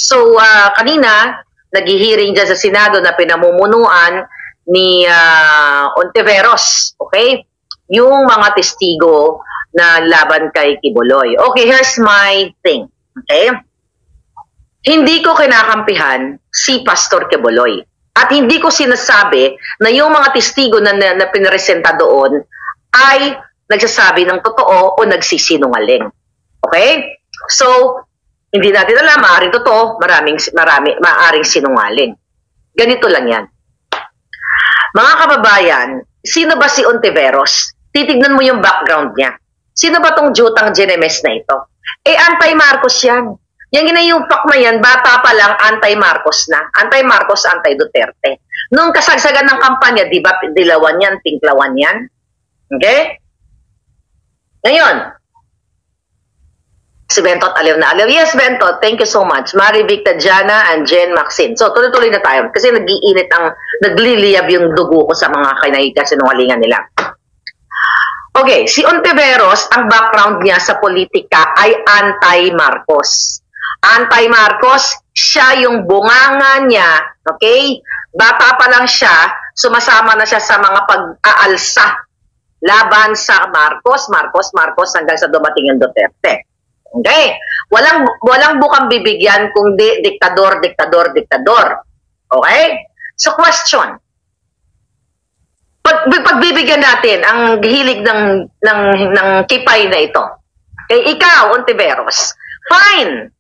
So, kanina, nag-hearing dyan sa Senado na pinamumunuan ni Ontiveros, okay? Yung mga testigo na laban kay Kibuloy. Okay, here's my thing, okay? Hindi ko kinakampihan si Pastor Kibuloy. At hindi ko sinasabi na yung mga testigo na pinaresenta doon ay nagsasabi ng totoo o nagsisinungaling. Okay? So, hindi natin alam, maaaring totoo, maaaring sinungaling. Ganito lang yan. Mga kababayan, sino ba si Ontiveros? Titignan mo yung background niya. Sino ba tong Jutang Genemes na ito? Anti-Marcos yan. Yung ginayupak na yan, bata pa lang, anti-Marcos na. Anti-Marcos, anti-Duterte. Nung kasagsagan ng kampanya, di ba, dilawan yan, tinklawan yan? Okay? Ngayon, si Bentot aliw na aliw. Yes, Bentot, thank you so much. Marivic, Tadjana, and Jen Maxine. So, tuloy-tuloy na tayo. Kasi nagliliyab yung dugo ko sa mga sinungalingan nila. Okay, si Ontiveros, ang background niya sa politika ay anti-Marcos. Anti-Marcos, siya yung bunganga niya, okay? Bata pa lang siya, sumasama na siya sa mga pag-aalsa laban sa Marcos hanggang sa dumating yung Duterte. Okay? Walang bukang bibigyan kundi diktador. Okay? So question. Pagbibigyan natin ang hilig ng kipay na ito. Okay, ikaw, Ontiveros, fine.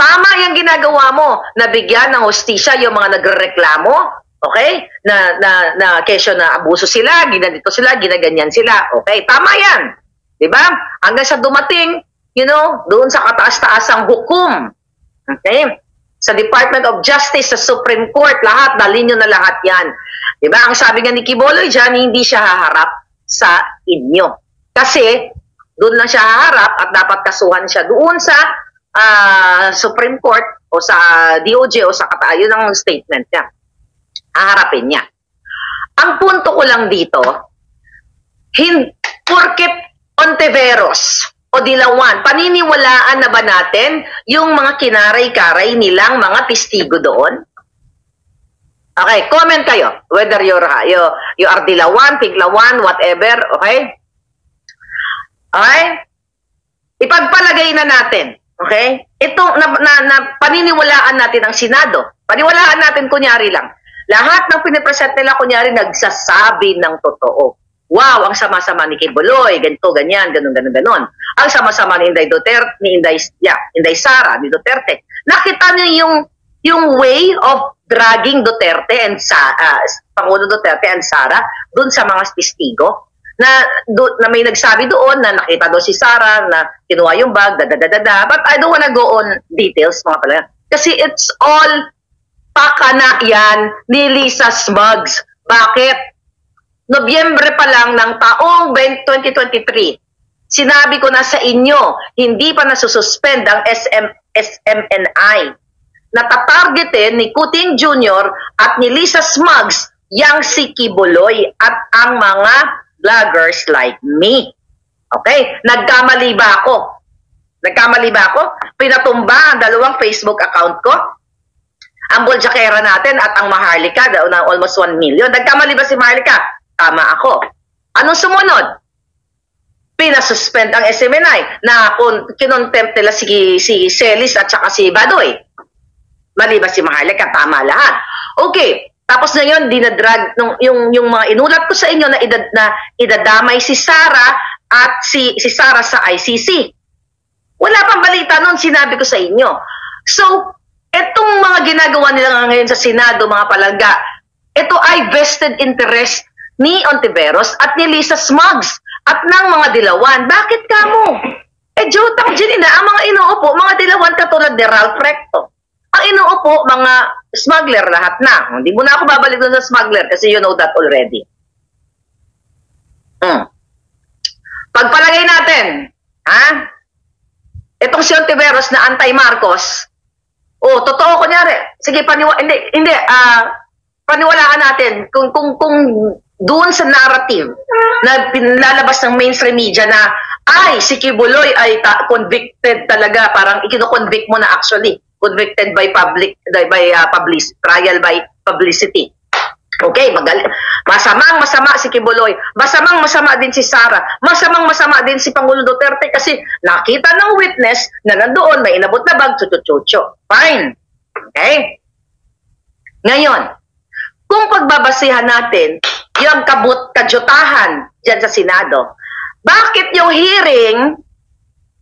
Tama yung ginagawa mo, nabigyan ng hustisya yung mga nagrereklamo, okay? Na kesyo na abuso sila, ginanito sila, ginaganyan sila. Okay, tama yan. Diba? Hanggang sa dumating, doon sa kataas-taasang hukom. Okay? Sa Department of Justice, sa Supreme Court, lahat, dalhin nyo na lahat yan. Diba? Ang sabi nga ni Kibuloy dyan, hindi siya haharap sa inyo. Kasi, doon lang siya haharap at dapat kasuhan siya doon sa Supreme Court o sa DOJ o sa yun ang statement niya. Haharapin niya. Ang punto ko lang dito, porket Ontiveros o Dilawan, paniniwalaan na ba natin yung mga kinaray-karay nilang mga testigo doon? Okay, comment kayo. Whether you are Dilawan, Tiglawan, whatever, okay? Okay? Ipagpalagay na natin, okay? Ito, paniniwalaan natin ang Senado. Paniwalaan natin, kunyari lang. Lahat ng pinipresent nila, kunyari, nagsasabi ng totoo. Wow, ang sama-sama ni Kibuloy, ganito, ganyan, ganon. Ang sama-sama ni Inday Duterte, Inday Sara, ni Duterte. Nakita niyo yung way of dragging Duterte and Pangulo Duterte and Sara doon sa mga testigo na may nagsabi doon na nakita doon si Sara na kinuha yung bag, but I don't wanna go on details mga pala. Kasi it's all pakana yan ni Lisa Smugs. Bakit? Nobyembre pa lang ng taong 2023, sinabi ko na sa inyo, hindi pa nasususpend ang SMNI. Natatargetin ni Kuting Jr. at ni Lisa Smugs yang si Kibuloy at ang mga vloggers like me. Okay? Nagkamali ba ako? Pinatumba ang dalawang Facebook account ko? Ang Boljakera natin at ang Maharlika, na almost 1 million. Nagkamali ba si Maharlika? Tama ako. Anong sumunod? Pinasuspend ang SMNI na kinontempt nila si Celis at saka si Badoy. Mali ba si Maharlika? Tama lahat. Okay. Tapos ngayon, dinadrag, yung mga inulat ko sa inyo na idadamay si Sara at si Sara sa ICC. Wala pang balita noon, sinabi ko sa inyo. So, etong mga ginagawa nila ngayon sa Senado, mga palangga, ito ay vested interest ni Ontiveros at ni Lisa Smugs at ng mga Dilawan. Bakit kamo? Jutang Janina, ang mga inuupo, mga Dilawan katulad ni Ralph Recto. Ang inuupo, mga smuggler lahat na. Hindi mo na ako babalik doon sa smuggler kasi you know that already. Pagpalagay natin, itong si Ontiveros na anti-Marcos, totoo kunyari, sige, paniwalaan natin kung doon sa narrative na pinalabas ng mainstream media na si Kibuloy ay convicted talaga, parang ikino-convict mo na actually. convicted by trial by publicity. Okay, masamang-masama si Kibuloy, masamang-masama din si Sara, masamang-masama din si Pangulo Duterte kasi nakita ng witness na nandoon may inabot na bag, chuchuchucho. Fine. Okay? Ngayon, kung pagbabasihan natin yung kadyutahan dyan sa Senado, bakit yung hearing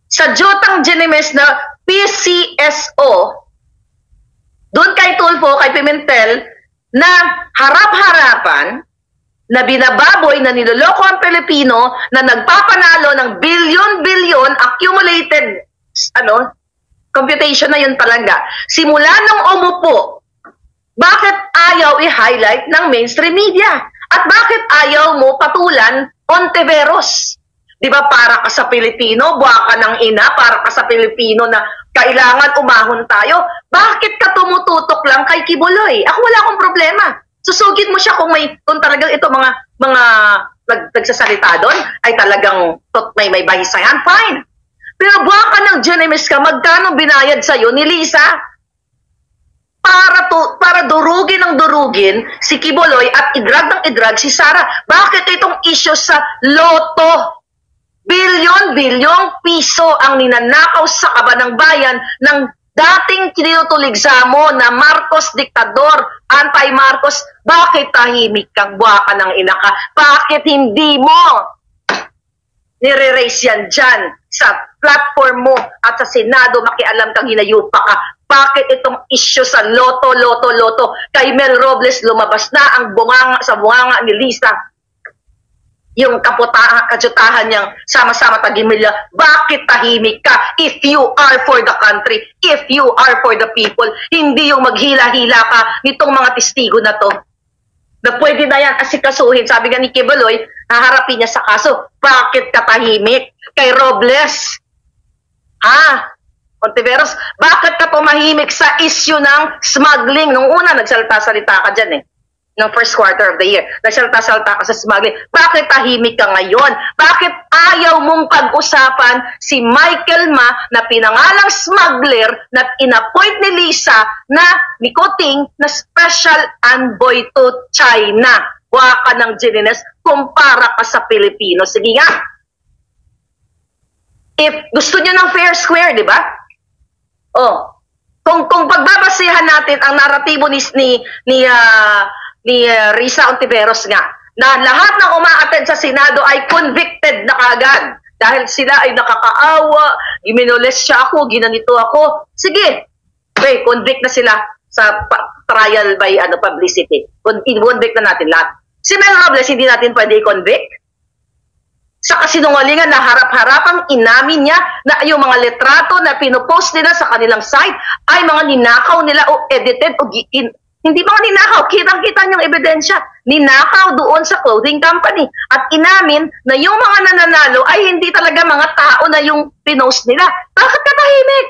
sa Jotang Ginemes na PCSO, doon kay Tulfo, kay Pimentel, na harap-harapan, na binababoy, na niloloko ang Pilipino, na nagpapanalo ng bilyon-bilyon accumulated, computation na yun talaga. Simula nung umupo, bakit ayaw i-highlight ng mainstream media? At bakit ayaw mo patulan Ontiveros? Di ba para ka sa Pilipino, buwa ka ng ina, para ka sa Pilipino na kailangan umahon tayo? Bakit ka tumututok lang kay Kibuloy? Ako wala akong problema. Susugid mo siya kung talagang ito mga nagsasalita doon ay talagang may bahisayan, fine. Pero buwa ka ng Ginemes ka, magkano binayad sa'yo ni Lisa? Para durugin ng durugin si Kibuloy at idrag ng idrag si Sara. Bakit itong issue sa loto? Bilyon-bilyong piso ang ninanakaw sa kaba ng bayan ng dating tinutuligsa mo na Marcos diktador, anti-Marcos. Bakit tahimik kang buwa ka ng ina ka? Bakit hindi mo nire-raise yan dyan sa platform mo at sa Senado, makialam kang hinayupa ka? Bakit itong issue sa loto? Kay Mel Robles lumabas na ang sa bunganga ni Lisa. Yung kadyutahan niyang sama-sama tagimilya. Bakit tahimik ka? If you are for the country, if you are for the people, hindi yung maghila-hila ka nitong mga testigo na to. Na pwede na yan asikasuhin. Sabi nga ni Kibuloy, haharapin niya sa kaso. Bakit ka tahimik? Kay Robles. Ontiveros, bakit ka tumahimik sa issue ng smuggling? Nung una, nagsalita-salita ka dyan ng first quarter of the year. Nagsalita-salita ka sa smuggling. Bakit tahimik ka ngayon? Bakit ayaw mong pag-usapan si Michael Ma na pinangalang smuggler na inappoint ni Lisa na ni Kuting na special envoy to China? Waka ng Ginemes, kumpara ka sa Pilipino. Sige nga. If gusto niyo ng fair square, di ba? Kung pagbabasihan natin ang naratibo ni Risa Ontiveros nga, na lahat ng umaattend sa Senado ay convicted na kaagad dahil sila ay nakakaawa, iminoles siya ako, ginanito ako. Sige, convict na sila sa trial by publicity. Convict na natin lahat. Si Mel Robles, hindi natin pwede i-convict. Sa kasinungalingan na harap-harapang inamin niya na yung mga litrato na pinopost nila sa kanilang site ay mga ninakaw nila o edited o hindi mga ninakaw, kitang-kita niyang ebidensya. Ninakaw doon sa clothing company. At inamin na yung mga nananalo ay hindi talaga mga tao na yung pinost nila. Bakit ka tahimik?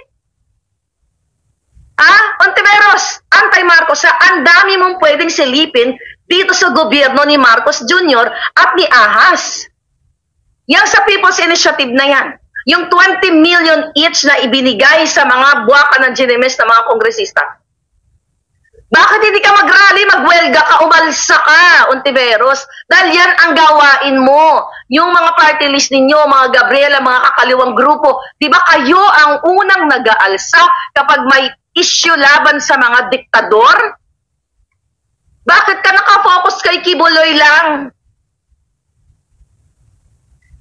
Ontiveros, anti-Marcos, ang dami mong pwedeng silipin dito sa gobyerno ni Marcos Jr. at ni Ahas. Yang sa People's Initiative na yan, yung 20 million each na ibinigay sa mga buwaka ng Ginemes na mga kongresista. Bakit hindi ka mag-rally, magwelga ka, umalsa ka, Ontiveros? Dahil yan ang gawain mo. Yung mga party list ninyo, mga Gabriela, mga kakaliwang grupo, di ba kayo ang unang nag-aalsa kapag may issue laban sa mga diktador? Bakit ka nakafocus kay Kibuloy lang?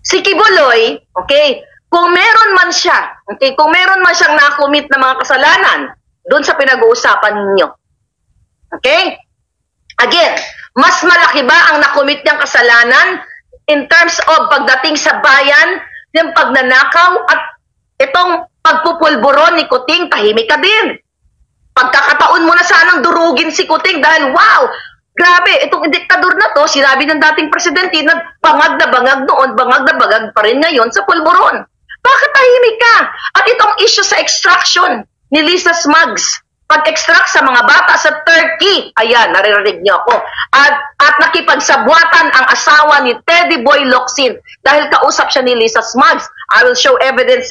Si Kibuloy, kung meron man siya, kung meron man siyang nakumit na mga kasalanan doon sa pinag-uusapan ninyo. Again, mas malaki ba ang nakumit niyang kasalanan in terms of pagdating sa bayan, yung pagnanakaw at itong pagpupulburon ni Kuting, tahimik ka din. Pagkakataon mo na sanang durugin si Kuting dahil wow, grabe, itong diktador na to, sinabi ng dating presidente na bangag na bangag noon, bangag na bangag pa rin ngayon sa pulburon. Bakit tahimik ka? At itong issue sa extraction ni Lisa Smugs, pag-extract sa mga bata sa Turkey, ayan, naririnig niyo ako, at nakipagsabwatan ang asawa ni Teddy Boy Locsin dahil kausap siya ni Lisa Smugs. I will show evidence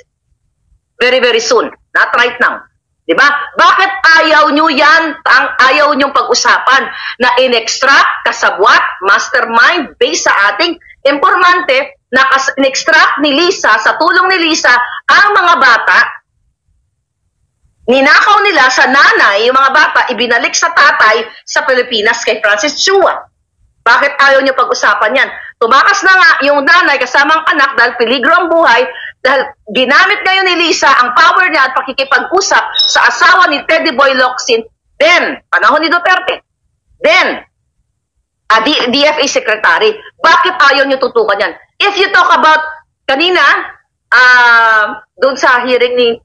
very, very soon, not right now. Diba? Bakit ayaw nyo yan, ayaw nyong pag-usapan na in-extract, kasabwat, mastermind, based sa ating informante, na in-extract ni Lisa, sa tulong ni Lisa, ang mga bata, ninakaw nila sa nanay, yung mga bata, ibinalik sa tatay sa Pilipinas kay Francis Chua. Bakit ayaw nyo pag-usapan yan? Tumakas na nga yung nanay kasamang anak dahil peligro ang buhay, dahil ginamit ngayon ni Lisa ang power niya at pakikipag-usap sa asawa ni Teddy Boy Locsin, then, panahon ni Duterte, then, DFA Secretary. Bakit ayaw nyo tutukan yan? If you talk about, kanina, doon sa hearing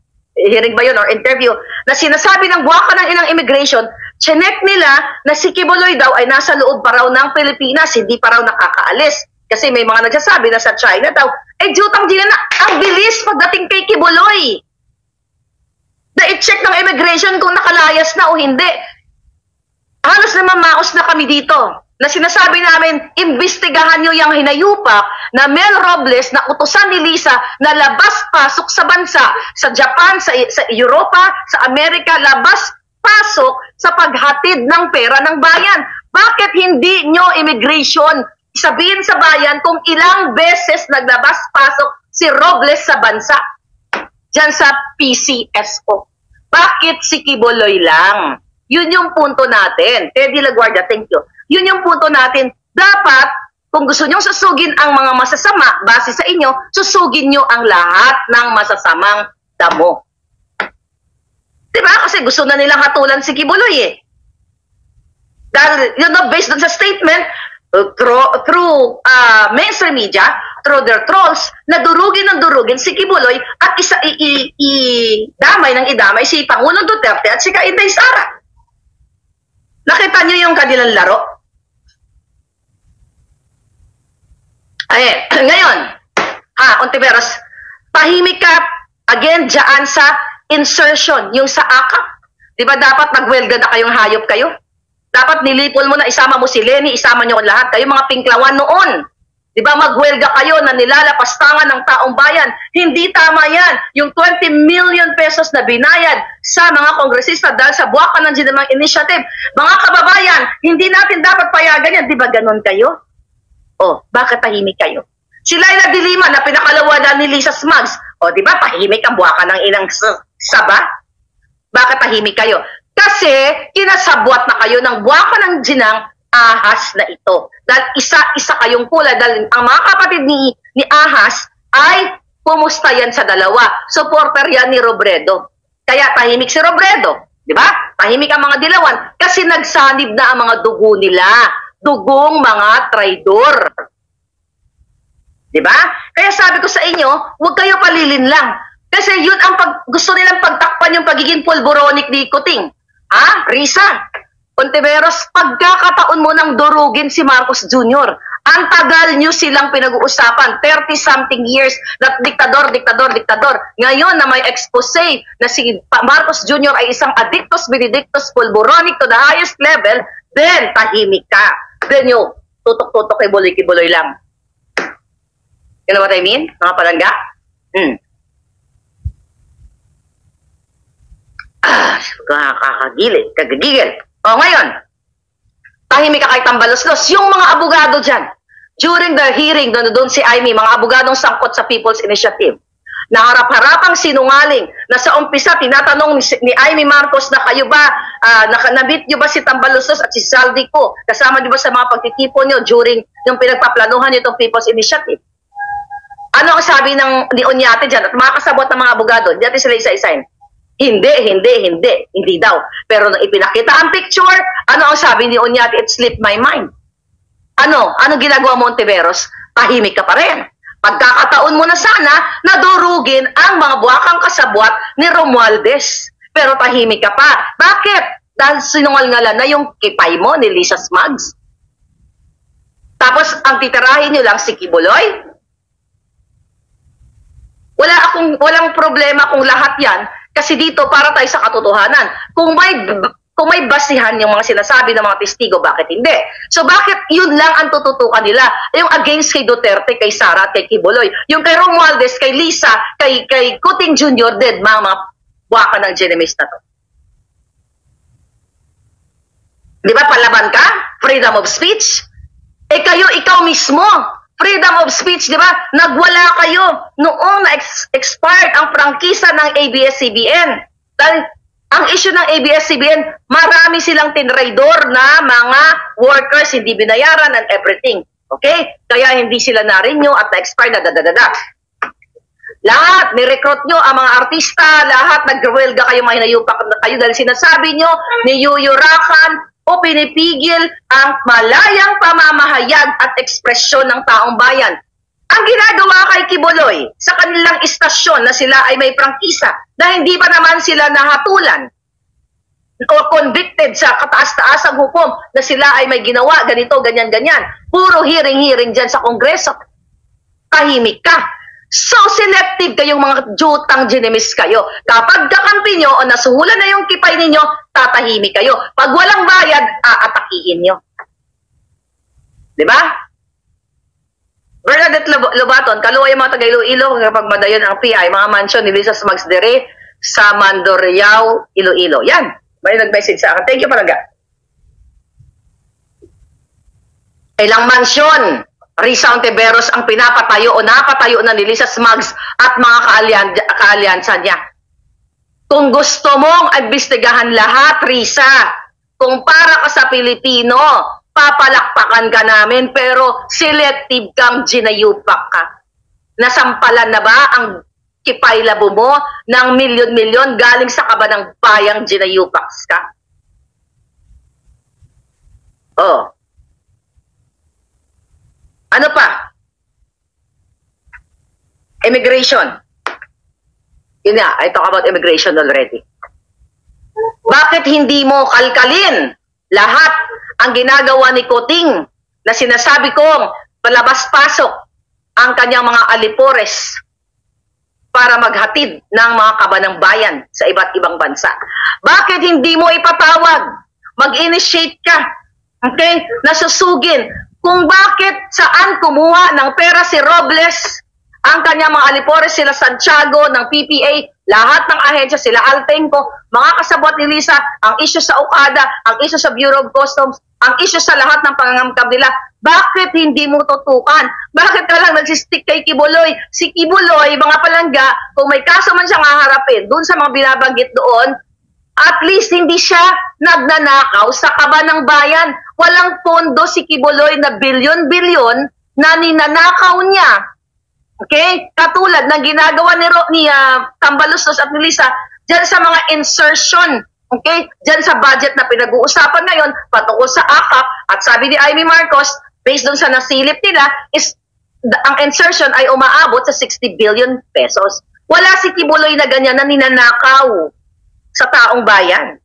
ba yun or interview, na sinasabi ng buwaka ng inang immigration, chinek nila na si Kibuloy daw ay nasa loob pa raw ng Pilipinas, hindi pa raw nakakaalis. Kasi may mga nagsasabi na sa China daw, jutang din na, ang bilis pagdating kay Kibuloy. Na i-check ng immigration kung nakalayas na o hindi. Halos naman maos na kami dito. Na sinasabi namin, imbestigahan nyo yung hinayupak na Mel Robles na utusan ni Lisa na labas-pasok sa bansa, sa Japan, sa Europa, sa Amerika, labas-pasok sa paghatid ng pera ng bayan. Bakit hindi nyo immigration sabihin sa bayan kung ilang beses naglabas-pasok si Robles sa bansa? Diyan sa PCSO. Bakit si Kibuloy lang? Yun yung punto natin. Teddy Laguardia, thank you. Yun yung punto natin. Dapat, kung gusto nyo susugin ang mga masasama, base sa inyo, susugin nyo ang lahat ng masasamang damo. Diba? Kasi gusto na nilang hatulan si Kibuloy eh. Dahil, based on sa statement, through mainstream media, through their trolls, na durugin si Kibuloy at idamay ng idamay si Pangulong Duterte at si Inday Sara. Nakita niyo yung kanilang laro? Ay, ngayon, Ontiveros, tahimik ka again dyan sa insertion, yung sa AKAP. Di ba dapat nagwelga na kayong hayop kayo? Dapat nilipol mo na, isama mo si Lenny, isama niyo lahat. Kayo mga pingklawan noon. Di ba magwelga kayo na nilalapastangan ng taong bayan? Hindi tama yan. Yung 20 million pesos na binayad sa mga kongresista dahil sa buwakan ng Ginamang Initiative. Mga kababayan, hindi natin dapat payagan yan. Di ba ganon kayo? O, bakit tahimik kayo? Si Laila de Lima na pinakalawanan ni Lisa Smugs. O, di ba tahimik ang buwakan ng inang Saba? Bakit tahimik kayo? Kasi kinasabwat na kayo ng buwakan ng Ginang Ahas na ito. Dahil isa-isa kayong pula. Dahil ang mga kapatid ni Ahas ay pumusta yan sa dalawa. Supporter yan ni Robredo. Kaya tahimik si Robredo. Di ba? Tahimik ang mga dilawan. Kasi nagsanib na ang mga dugo nila. Dugong mga traidor. Di ba? Kaya sabi ko sa inyo, huwag kayo palilin lang. Kasi yun ang gusto nilang pagtakpan yung pagiging pulboronic ni Kuting. Risa, Ontiveros, pagkakataon mo nang durugin si Marcos Jr. Ang tagal nyo silang pinag-uusapan, 30-something years, na diktador. Ngayon na may expose na si Marcos Jr. ay isang addictus benedictus pulboronic to the highest level, then tahimik ka. Then yung tutok-tutok kay Kibuloy lang. You know what I mean? Mga palangga? Kagagigil. O ngayon, tahimik ka kay Tambaloslos. Yung mga abogado dyan, during the hearing, doon si Amy, mga abogadong sangkot sa People's Initiative, naharap-harapang sinungaling na sa umpisa, tinatanong ni Amy Marcos na kayo ba, nabit nyo ba si Tambaloslos at si Saldico? Kasama nyo ba sa mga pagtitipon nyo during yung pinagpaplanuhan nyo itong People's Initiative? Ano ang sabi ni Onyate dyan? At mga kasabot ng mga abogado, di natin sila isa-isahin. Hindi daw. Pero nung ipinakita ang picture, ano ang sabi ni Onyate? It slipped my mind. Ano ginagawa mo, Ontiveros? Tahimik ka pa rin. Pagkakataon mo na sana na durugin ang mga buwakang kasabwat ni Romualdez. Pero tahimik ka pa. Bakit? Dahil sinungal-ngalan na yung kipay mo ni Lisa Smugs. Tapos ang titirahin nyo lang si Kibuloy. Walang problema kung lahat yan. Kasi dito, para tayo sa katotohanan. Kung may basihan yung mga sinasabi ng mga testigo, bakit hindi? So bakit yun lang ang tututukan nila? Yung against kay Duterte, kay Sara, at kay Kibuloy. Yung kay Romualdez, kay Lisa, kay Kuting Jr., dead, mga buwaka ng Genemis na to. Di ba palaban ka? Freedom of speech? Eh kayo, ikaw mismo, freedom of speech, di ba? Nagwala kayo noong na-expired ang prangkisa ng ABS-CBN. Dahil ang issue ng ABS-CBN, marami silang tinraidor na mga workers, hindi binayaran and everything. Okay? Kaya hindi sila na-renew at na-expired na dadadada. Lahat, ni-recruit nyo ang mga artista, lahat nag-welga kayo, may hinayupak na kayo dahil sinasabi nyo, niyuyurakan o pinipigil ang malayang pamamahayag at ekspresyon ng taong bayan. Ang ginagawa kay Kibuloy sa kanilang istasyon na sila ay may prangkisa na hindi pa naman sila nahatulan o convicted sa kataas-taasang hukom na sila ay may ginawa, ganito, ganyan-ganyan. Puro hearing-hearing dyan sa Kongreso. Tahimik ka. So selective kayong mga jutang ginemis kayo. Kapag kakampi nyo o nasuhulan na yung kipay ninyo, tatahimik kayo. Pag walang bayad, aatakihin nyo. Diba? Bernadette Lobaton, kaluwa yung mga taga-Iloilo kapag madayon ang PI, mga mansion ni Lisa Smugs Dere sa Mandurriao, Iloilo. Yan. May nag-message sa akin. Thank you talaga. Ilang mansyon, Risa Ontiveros ang pinapatayo o napatayo na ni Lisa Smugs at mga kaalyansa niya. Kung gusto mong imbestigahan lahat, Risa, kung para ka sa Pilipino, papalakpakan ka namin, pero selective kang ginayupak ka. Nasampalan na ba ang kipay labo mo ng milyon-milyon galing sa kabanang bayang ginayupaks ka? Oh. Ano pa? Immigration. Yun nga, I talk about immigration already. Bakit hindi mo kalkalin lahat ang ginagawa ni Kuting na sinasabi kong palabas-pasok ang kanyang mga alipores para maghatid ng mga kabanang bayan sa iba't ibang bansa? Bakit hindi mo ipatawag? Mag-initiate ka. Okay? Nasusugin. Kung bakit saan kumuha ng pera si Robles, ang kanyang mga alipores, sila Santiago ng PPA, lahat ng ahensya, sila Altenco, mga kasabot ni Lisa, ang issue sa Okada, ang issue sa Bureau of Customs, ang issue sa lahat ng pangangamkam nila, bakit hindi mo tutukan? Bakit ka lang nagsistick kay Kibuloy? Si Kibuloy, mga palangga, kung may kaso man siyang haharapin, dun sa mga binabanggit doon, at least hindi siya nagnanakaw sa kabanang bayan. Walang pondo si Kibuloy na bilyon-bilyon na ninanakaw niya. Okay? Katulad ng ginagawa ni Tambaluslos at ni Lisa dyan sa mga insertion. Okay? Dyan sa budget na pinag-uusapan ngayon patungkol sa AKAP, at sabi ni Amy Marcos, based dun sa nasilip nila, is ang insertion ay umaabot sa 60 billion pesos. Wala si Kibuloy na ganyan na ninanakaw sa taong bayan.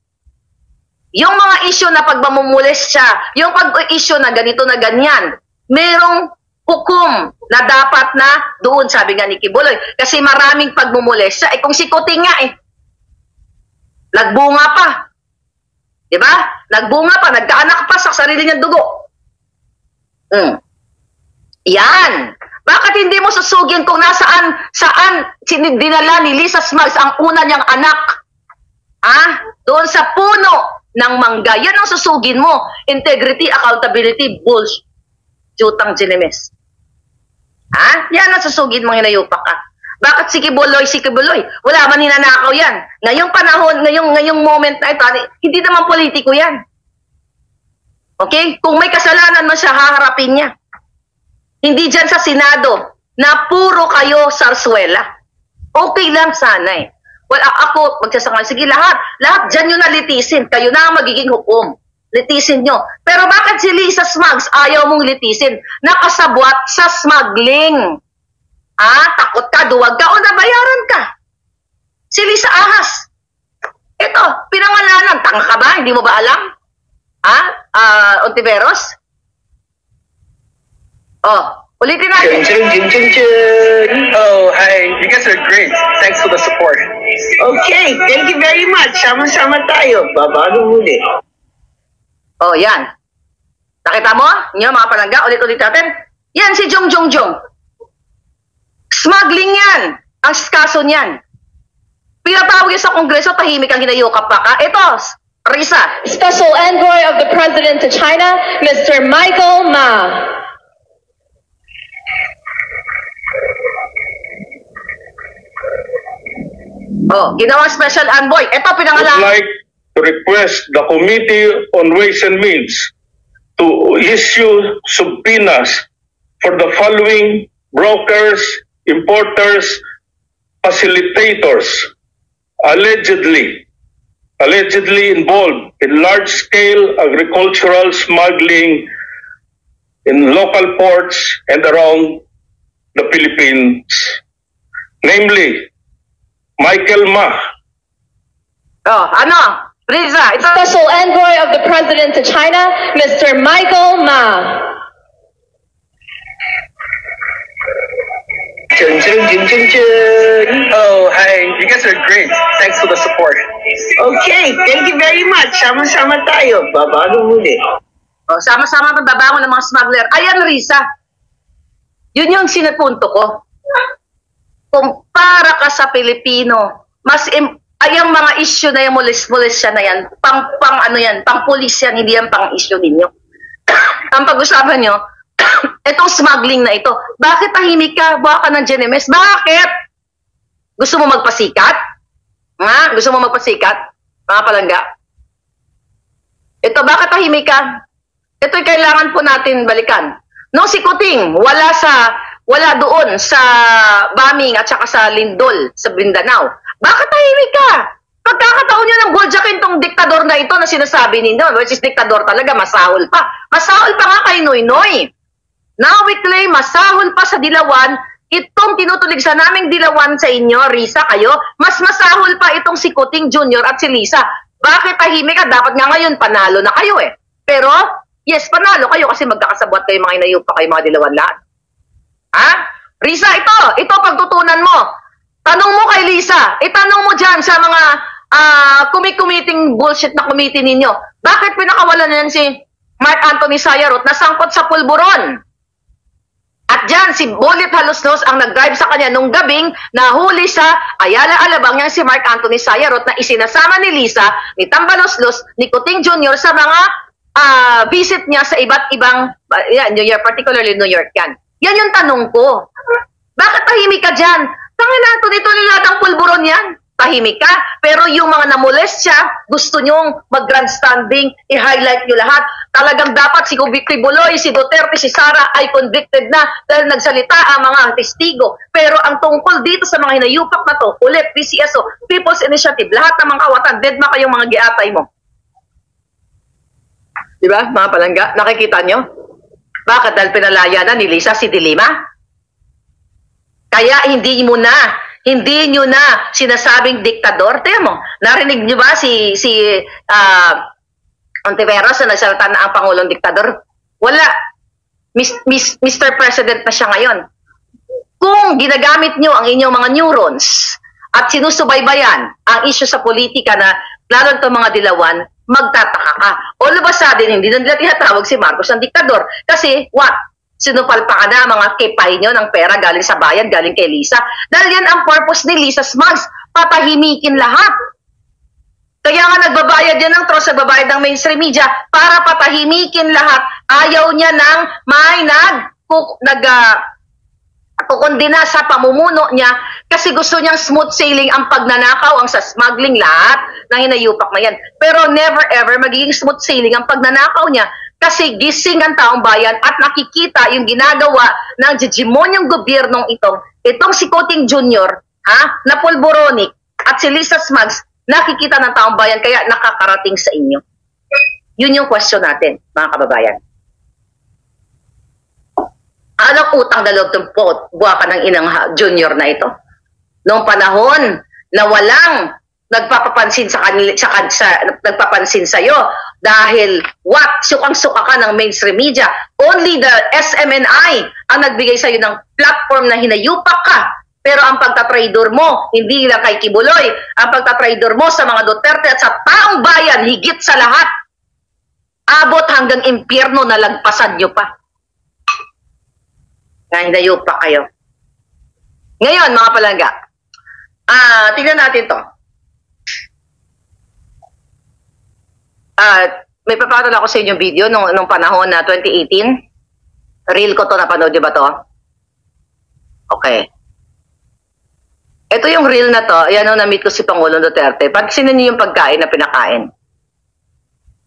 Yung mga issue na pagmamumulis siya, yung pag-issue na ganito na ganyan, merong hukom na dapat na doon, sabi nga ni Kibuloy. Kasi maraming pagmumulis siya. Eh kung si Kuting nga nagbunga pa. Diba? Nagbunga pa, nagkaanak pa sa sarili niyang dugo. Yan. Bakit hindi mo susugin kung saan dinala ni Lisa Smugs ang una niyang anak? Doon sa puno ng mangga. Yan ang susugin mo. Integrity, accountability, bullshit. Jutang ginemes. Yan ang susugin mo, hinayupak ka. Bakit si Kibuloy? Wala man ninanakaw yan. Ngayong panahon, ngayong moment na ito, hindi naman politiko yan. Okay? Kung may kasalanan man siya, haharapin niya. Hindi dyan sa Senado na puro kayo sarsuela. Okay lang sana Well, ako, magsasangay, sige lahat dyan nyo na litisin. Kayo na ang magiging hukom. Litisin nyo. Pero bakit si Lisa Smugs ayaw mong litisin? Nakasabwat sa smuggling. Takot ka, duwag ka, o nabayaran ka. Si Lisa Ahas. Ito, pinangalanan. Tanga ka ba? Hindi mo ba alam? Ontiveros? Ulitin natin. Oh, hi. You guys are great. Thanks for the support. Okay, thank you very much. Sama-sama tayo. Babago muli. Yan. Nakita mo? Inyo, mga palangga, ulit-ulit natin. Yan, si Jong. Smuggling yan. Ang kaso niyan. Pinatawag sa Kongreso, tahimik ang hinayukap pa ka. Ito, Risa. Special Envoy of the President to China, Mr. Michael Ma. Oh, ginawang special envoy. Ito Would pinangalan. like to request the Committee on Ways and Means to issue subpoenas for the following brokers, importers, facilitators allegedly involved in large-scale agricultural smuggling in local ports and around the Philippines, namely Michael Ma, Oh, ano? Risa, ito. Special Envoy of the President to China, Mr. Michael Ma. Chun, chun, chun, chun, chun. Oh, hi. You guys are great. Thanks for the support. Okay, thank you very much. Sama-sama tayo. Babago muli. Oh, sama-sama magbabangon ng mga smuggler. Ayan, Risa. Yun yung sinapunto ko. Kung para ka sa Pilipino, ay ang mga issue na yung mulis-mulis siya na yan, pang pulis yan, hindi yan pang issue ninyo. Ang pag-usapan nyo, itong smuggling na ito, bakit tahimik ka? Buha ka ng GNMS? Bakit? Gusto mo magpasikat? Ha? Gusto mo magpasikat? Mga palangga? Ito, bakit tahimik ka? Ito'y kailangan po natin balikan. No, si Kuting, wala doon sa Baming at saka sa Lindol, sa Mindanao. Bakit tahimik ka? Pagkakataon nyo ng goldjackin tong diktador na ito na sinasabi ninyo, which is diktador talaga, masahol pa. Masahol pa nga kay Noynoy. Now we claim, masahol pa sa Dilawan, itong tinutulig sa naming Dilawan sa inyo, Risa, kayo, mas masahol pa itong si Kuting Jr. at si Lisa. Bakit tahimik ka? Dapat nga ngayon, panalo na kayo eh. Pero, yes, panalo kayo kasi magkakasabwat kayo mga inayupa kayo mga Dilawan lahat. Ha? Risa, ito pagtutunan mo. Tanong mo kay Lisa, itanong mo dyan sa mga kumiting bullshit na committee ninyo. Bakit pinakawalan na yan si Mark Anthony Sayarot na sangkot sa pulburon? At dyan, si Bullet Halusnos ang nag-drive sa kanya nung gabing nahuli sa Ayala Alabang yang si Mark Anthony Sayarot na isinasama ni Lisa, ni Tambaloslos, ni Kuting Jr. sa mga visit niya sa iba't ibang, New York, particularly New York yan. Yan yung tanong ko. Bakit tahimik ka dyan? Tangin na, ito nilatang pulburon yan. Tahimik ka. Pero yung mga namolest siya, gusto nyong mag-grandstanding, i-highlight nyo lahat. Talagang dapat si Buloy, si Duterte, si Sara ay convicted na dahil nagsalita ang mga testigo. Pero ang tungkol dito sa mga hinayupak na to, ulit, PCSO, People's Initiative, lahat ng mga kawatan, dead ma kayong mga giatay mo. Diba, mga palangga? Nakikita nyo? Bakit? Dahil pinalaya na ni Lisa si Dilima? Kaya hindi nyo na sinasabing diktador. Tingnan mo, narinig nyo ba si Ontiveros na nagsalita na ang Pangulong diktador? Wala. Mr. President na siya ngayon. Kung ginagamit nyo ang inyong mga neurons at sinusubaybayan ang issue sa politika na lalo itong mga Dilawan, magtataka ka. All of a sudden, hindi na nila tinatawag si Marcos ang diktador. Kasi, what? Sinupalpakan na mga kipay nyo ng pera galing sa bayan, galing kay Lisa. Dahil yan ang purpose ni Lisa Smugs, patahimikin lahat. Kaya nga nagbabayad yan ng trust, nagbabayad ng mainstream media para patahimikin lahat. Ayaw niya ng may kukundina sa pamumuno niya kasi gusto niyang smooth sailing ang pagnanakaw, ang sa smuggling lahat ng hinayupak na yan. Pero never ever magiging smooth sailing ang pagnanakaw niya kasi gising ang taong bayan at nakikita yung ginagawa ng hegemonyong gobyernong itong si Kuting Jr., na pulboronic at si Lisa Smugs, nakikita ng taong bayan kaya nakakarating sa inyo. Yun yung question natin, mga kababayan. Anong utang na loob ng buwa ka ng inang junior na ito? Noong panahon na walang nagpapapansin nagpapansin sa iyo dahil sukang-suka ka ng mainstream media. Only the SMNI ang nagbigay sa iyo ng platform na hinayupak ka. Pero ang pagtatraidor mo, hindi lang kay Kibuloy, ang pagtatraidor mo sa mga Duterte at sa taong bayan, higit sa lahat, abot hanggang impyerno na lagpasan nyo pa. Na hinayupak kayo. Ngayon, mga palangga, tingnan natin to. may papatol ako sa inyo video nung panahon na 2018. Reel ko to, napanood niyo ba to? Okay. Ito yung reel na to, ayan nung na-meet ko si Pangulong Duterte. Pansinin niyo yung pagkain na pinakain.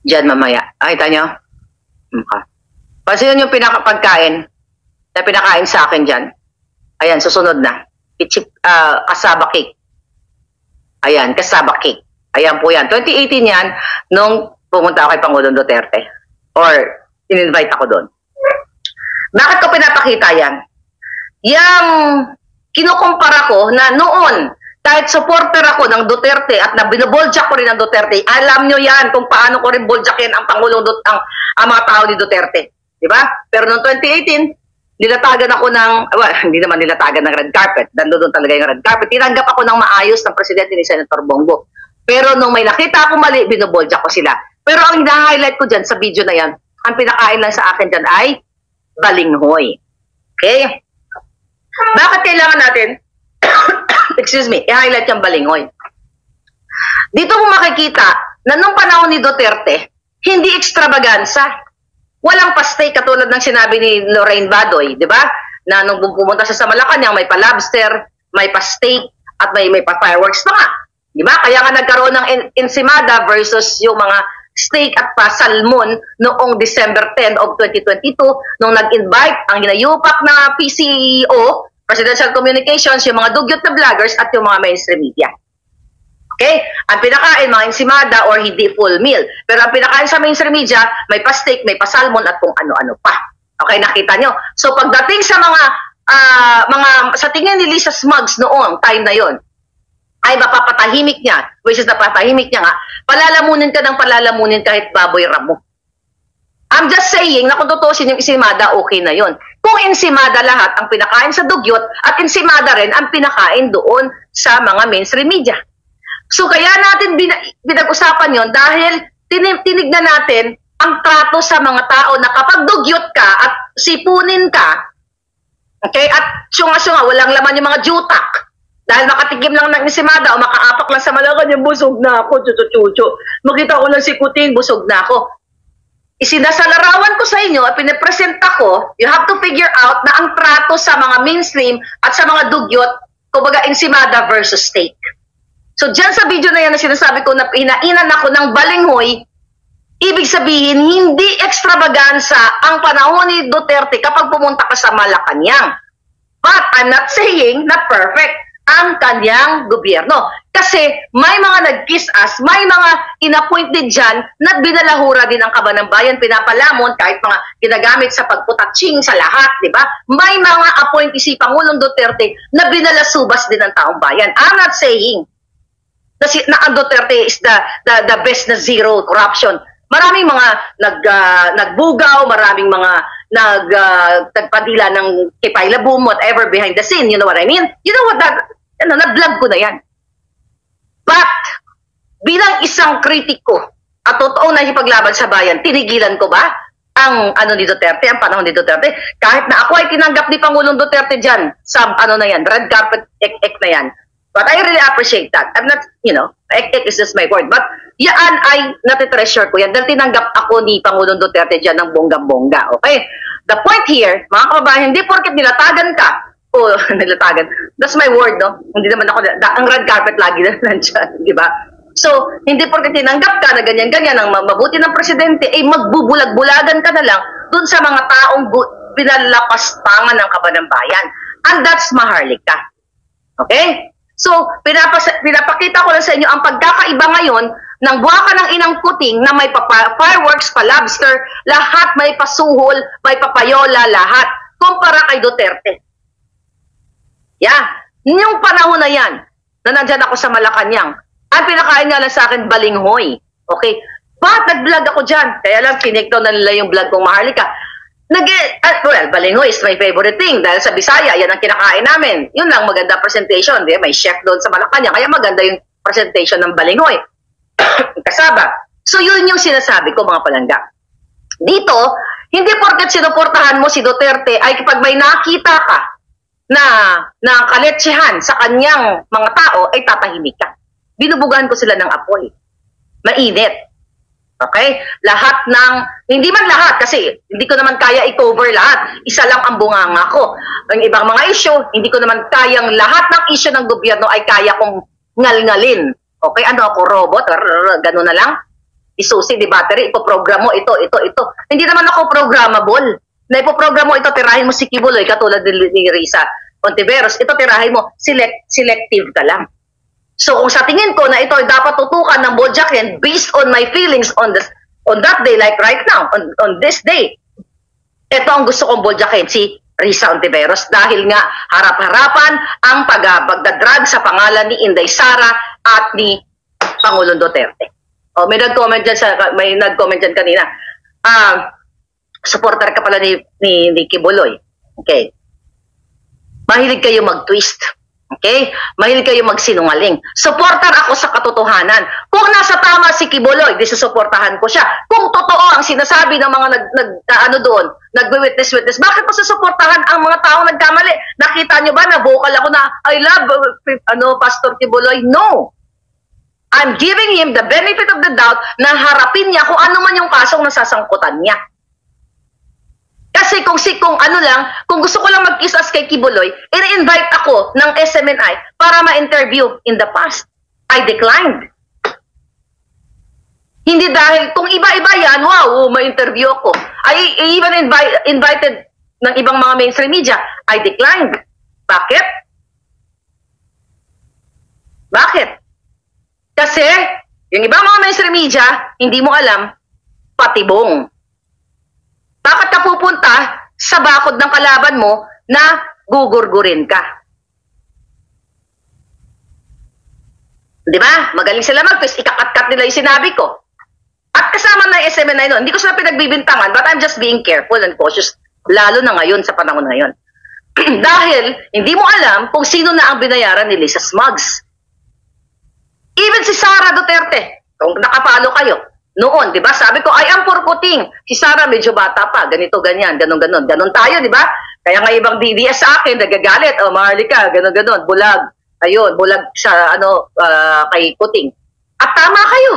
Diyan mamaya. Nakita niyo? Okay. Pansinin yung pagkain na pinakain sa akin dyan. Ayan, susunod na. Kasaba cake. Ayan, kasaba cake. Ayan po yan. 2018 yan, nung pumunta ako kay Pangulong Duterte. Or, in-invite ako doon. Bakit ko pinapakita yan? Yang kinukumpara ko na noon, kahit supporter ako ng Duterte at na binoboljak ko rin ng Duterte, alam nyo yan kung paano ko rin boljakin ang Pangulong ang mga tao ni Duterte. Diba? Pero noong 2018, nilatagan ako ng, well, hindi naman nilatagan ng red carpet. Doon talaga yung red carpet. Tinanggap ako ng maayos ng presidente ni Senator Bongo. Pero nung may nakita ako mali, binoboljak ko sila. Pero ang na-highlight ko dyan sa video na yan, ang pinakain lang sa akin dyan ay balinghoy. Okay? Bakit kailangan natin, excuse me, i-highlight yung balinghoy? Dito mo makikita na nung panahon ni Duterte, hindi extravaganza. Walang pa-steak katulad ng sinabi ni Lorraine Badoy, di ba? Na nung pumunta siya sa Malacanang, may pa-lobster, may pa-steak, at may pa-fireworks pa nga. Di ba? Kaya nga nagkaroon ng ensimada versus yung mga steak at pa-salmon noong December 10 of 2022 nung nag-invite ang hinayupak na PCO, Presidential Communications, yung mga dugyot na vloggers at yung mga mainstream media. Okay? Ang pinakain, mga ensimada or hindi full meal. Pero ang pinakain sa mainstream media, may pa-steak, may pa-salmon at kung ano-ano pa. Okay, nakita nyo? So pagdating sa mga sa tingin ni Lisa Smugs noong time na yon, ay mapapatahimik niya, which is napatahimik niya nga, palalamunin ka ng palalamunin kahit baboy ramo. I'm just saying na kung tutusin yung ensimada, okay na yon. Kung ensimada lahat ang pinakain sa dugyot at ensimada rin ang pinakain doon sa mga mainstream media. So kaya natin pinag-usapan yon dahil tinignan natin ang trato sa mga tao na kapag dugyot ka at sipunin ka, okay, at syunga-syunga, walang laman yung mga jutak, dahil makatikim lang ng ensimada o makaapak lang sa Malacanang, busog na ako, chuchu-chuchu. Makita ko lang si Putin, busog na ako. Isinasalarawan ko sa inyo at pinapresenta ko, you have to figure out na ang trato sa mga mainstream at sa mga dugyot, kumbaga ensimada versus steak. So dyan sa video na yan na sinasabi ko na pinainan ako ng balinghoy, ibig sabihin hindi extravaganza ang panahon ni Duterte kapag pumunta ka sa Malacanang. But I'm not saying na perfect ang kanyang gobyerno. Kasi may mga nag-kiss us, may mga inappointed dyan na binalahura din ang kaban ng bayan, pinapalamon kahit mga ginagamit sa pagputatsing sa lahat, di ba? May mga appointee si Pangulong Duterte na binalasubas din ng taong bayan. I'm not saying na ang Duterte is the best na zero corruption. Maraming mga nagbugaw, maraming mga nagpadila ng kipailabum, whatever, behind the scene. You know what I mean? You know what na-vlog ko na yan. But, bilang isang kritiko at totoong nakipaglaban sa bayan, tinigilan ko ba ang ni Duterte, ang panahon ni Duterte? Kahit na ako ay tinanggap ni Pangulong Duterte dyan sa na yan, red carpet ek na yan. But I really appreciate that. I'm not, ek is just my word. But yan ay natitreasure ko yan dahil tinanggap ako ni Pangulong Duterte dyan ng bongga-bongga. Okay? The point here, mga kababayan, hindi porket nilatagan ka, nilatagan, that's my word, no? Hindi naman ako, ang red carpet lagi na nandiyan, di ba? So, hindi porket tinanggap ka na ganyan-ganyan ang mabuti ng presidente, magbubulag-bulagan ka na lang dun sa mga taong pinalapastangan ng kaban ng bayan. And that's Maharlika. Okay? So, pinapakita ko lang sa inyo ang pagkakaiba ngayon ng buwaka ng inang puting na may fireworks, pa-lobster, lahat may pasuhol, may papayola, lahat. Kumpara kay Duterte. Yeah. Yung panahon na yan, na nandyan ako sa Malacanang, ang pinakain nga lang sa akin, balinghoy. Okay? But nag-vlog ako dyan. Kaya lang, kinekto na nila yung vlog kong Maharlika. Well, balinghoy is my favorite thing dahil sa Bisaya, yan ang kinakain namin. Yun lang, maganda presentation. Di? May chef doon sa Malacanang, kaya maganda yung presentation ng balinghoy. Kasaba. So yun yung sinasabi ko, mga palangga. Dito, hindi porket sinuportahan mo si Duterte ay kapag may nakita ka na kaletsehan sa kanyang mga tao ay tatahimik ka. Binubugan ko sila ng apoy. Mainit. Okay? Lahat ng, hindi man lahat kasi hindi ko naman kaya i-cover lahat. Isa lang ang bunganga ko. Ang ibang mga issue, hindi ko naman kayang lahat ng issue ng gobyerno ay kaya kong ngalngalin. Okay? Ano ako, robot? Ganun na lang? Isusi, di battery, ipoprogram mo ito. Hindi naman ako programmable. Na ipoprogram mo ito, tirahin mo si Kibuloy, katulad ni Risa Ontiveros. Ito, tirahin mo, selective ka lang. So kung sa tingin ko na ito ay dapat tutukan ng Bojakin based on my feelings on that day, like right now, on this day, ito ang gusto kong Bojakin, si Risa Ontiveros, dahil nga harap-harapan ang pagdadrag sa pangalan ni Inday Sara at ni Pangulong Duterte. Oh, may nag-comment dyan kanina. Supporter ka pala ni Kibuloy. Okay. Mahilig kayo mag-twist. Okay? Mahilig kayo magsinungaling. Supporter ako sa katotohanan. Kung nasa tama si Kibuloy, di susuportahan ko siya. Kung totoo ang sinasabi ng mga nagwi-witness, bakit mo susuportahan ang mga taong nagkamali? Nakita nyo ba na vocal ako na I love Pastor Kibuloy? No. I'm giving him the benefit of the doubt na harapin niya kung ano man yung kasong nasasangkutan niya. Kasi kung gusto ko lang mag-kiss-ass kay Kibuloy, in-invite ako ng SMNI para ma-interview in the past. I declined. Hindi dahil, kung iba-iba yan, wow, ma-interview ako. I even invited ng ibang mga mainstream media. I declined. Bakit? Bakit? Kasi, yung ibang mga mainstream media, hindi mo alam, patibong. Bakit ka pupunta sa bakod ng kalaban mo na gugurgurin ka? Di ba? Magaling sila mag-twist. Ikakat-kat nila yung sinabi ko. At kasama na SMNI noon, hindi ko sila pinagbibintangan, but I'm just being careful and cautious, lalo na ngayon, sa panahon ngayon. Dahil, hindi mo alam kung sino na ang binayaran ni Lisa Smugs. Even si Sara Duterte, kung nakapalo kayo, noon, di ba? Sabi ko, I am for Kuting. Si Sara medyo bata pa, ganito, ganyan, ganon tayo, di ba? Kaya nga ibang DDS sa akin, nagagalit, Marlica, ganon, bulag. Ayun, bulag sa, kay Kuting. At tama kayo.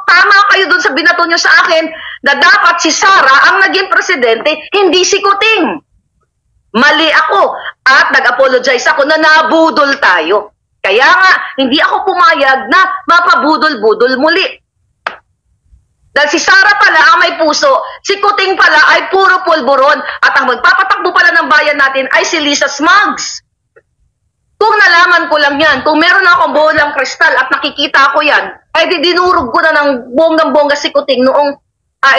Tama kayo dun sa binato nyo sa akin na dapat si Sara ang naging presidente, hindi si Kuting. Mali ako. At nag-apologize ako na nabudol tayo. Kaya nga, hindi ako pumayag na mapabudol-budol muli. Dahil si Sara pala ang may puso, si Kuting pala ay puro pulburon, at ang magpapatakbo pala ng bayan natin ay si Lisa Smugs. Kung nalaman ko lang yan, kung meron akong bolang kristal at nakikita ko yan, ay dinurog ko na ng bonggang-bongga si Kuting noong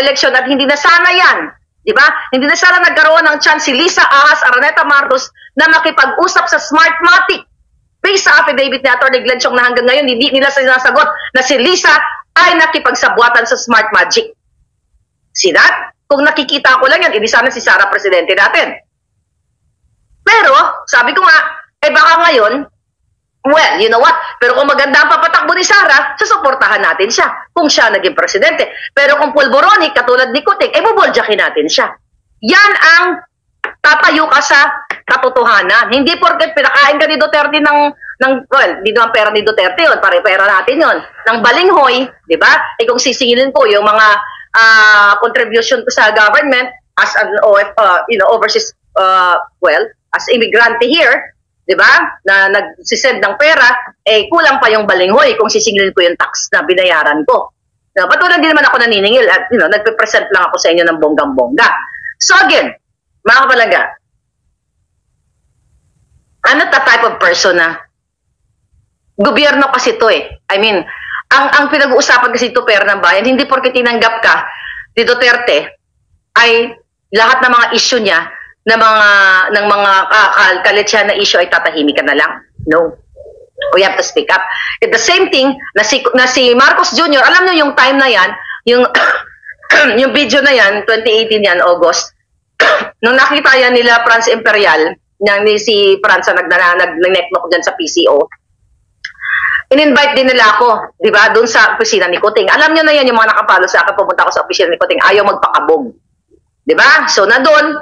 eleksyon at hindi na sana yan. Diba? Hindi na sana nagkaroon ng chance si Lisa Ahas Araneta Marcos na makipag-usap sa Smartmatic. Based sa affidavit ni Atty. Glenn Chong na hanggang ngayon, hindi nila sinasagot na si Lisa ay nakipagsabwatan sa Smart Magic. See that? Kung nakikita ko lang yan, hindi sana si Sara presidente natin. Pero, sabi ko nga, baka ngayon, well, you know what? Pero kung maganda ang papatakbo ni Sara, susuportahan natin siya kung siya naging presidente. Pero kung pulboronic, katulad ni Kuting, buboljakin natin siya. Yan ang tatayo ka sa katotohanan. Hindi porket pinakain ka ni Duterte well, di naman pera ni Duterte yun, pare-pera natin yun, ng balinghoy, di ba? Kung sisingilin ko yung mga contribution sa government as an overseas, as immigrante here, di ba? Na nagsisend ng pera, kulang pa yung balinghoy kung sisingilin ko yung tax na binayaran ko. Patuloy din naman ako naniningil at nagpe-present lang ako sa inyo ng bonggang-bongga. So again, mga kapalaga, ano type of person na gobyerno kasi ito I mean, ang pinag-uusapan kasi ito pera ng bayan, hindi porke tinanggap ka ni Duterte ay lahat ng mga issue niya ng mga kalitsyan na issue ay tatahimik ka na lang. No. We have to speak up. At the same thing na si Marcos Jr., alam niyo yung time na yan, yung yung video na yan, 2018 yan, August, nung nakita yan nila Franz Imperial, ni si Franz na nag-necknock dyan sa PCO, in-invite din nila ako, di ba, doon sa opisina ni Kuting. Alam nyo na yan, yung mga nakapalo sa akin, pumunta ako sa opisina ni Kuting, ayaw magpakabog. Di ba? So, na doon,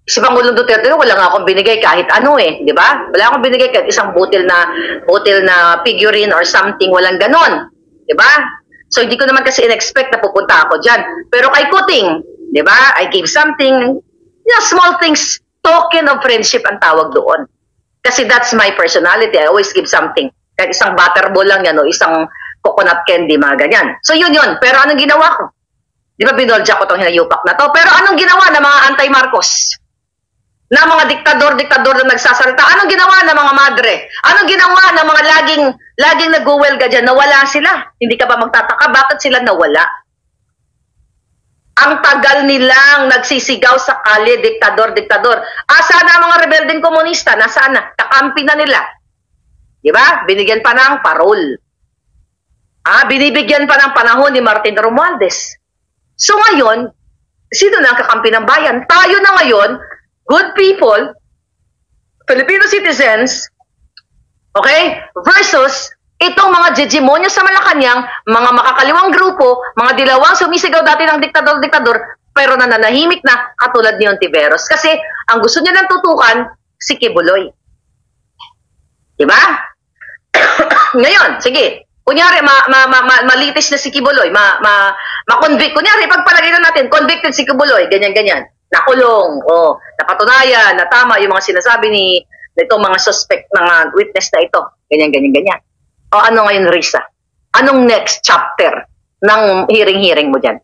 si Pangulong Duterte, wala nga akong binigay kahit ano di ba? Wala akong binigay kahit isang butil na figurine or something, walang ganon. Di ba? So hindi ko naman kasi in-expect na pupunta ako dyan. Pero kay Kuting, di ba? I gave something, small things, token of friendship ang tawag doon. Kasi that's my personality. I always give something. Kahit isang butterball lang yan o isang coconut candy, mga ganyan. So yun. Pero anong ginawa ko? Di ba binolja ko itong hinayupak na to? Pero anong ginawa ng mga anti-Marcos? Na mga diktador na nagsasalita? Anong ginawa ng mga madre? Anong ginawa ng mga laging nag-uwelga dyan? Nawala sila. Hindi ka ba magtataka? Bakit sila nawala? Ang tagal nilang nagsisigaw sa kalye, diktador. Asa na ang mga rebeldeng komunista? Nasaan na? Kakampi na nila. Di ba? Binigyan pa ng parol. Binibigyan pa ng panahon ni Martin Romualdez. So ngayon, sino na ang kakampi ng bayan? Tayo na ngayon, good people, Filipino citizens, okay, versus itong mga jejemonyo sa Malacanang, mga makakaliwang grupo, mga dilawang sumisigaw dati ng diktador, pero nananahimik na katulad ni Ontiveros. Kasi ang gusto niya ng tutukan, si Kibuloy. Diba? Ngayon, sige, kunyari, malitis na si Kibuloy, ma-convict. Kunyari, pagpalagay na natin, convicted si Kibuloy, ganyan. Nakulong, napatunayan, na tama yung mga sinasabi ni itong mga suspect, mga witness na ito, ganyan. O ano ngayon, Risa? Anong next chapter ng hearing mo dyan?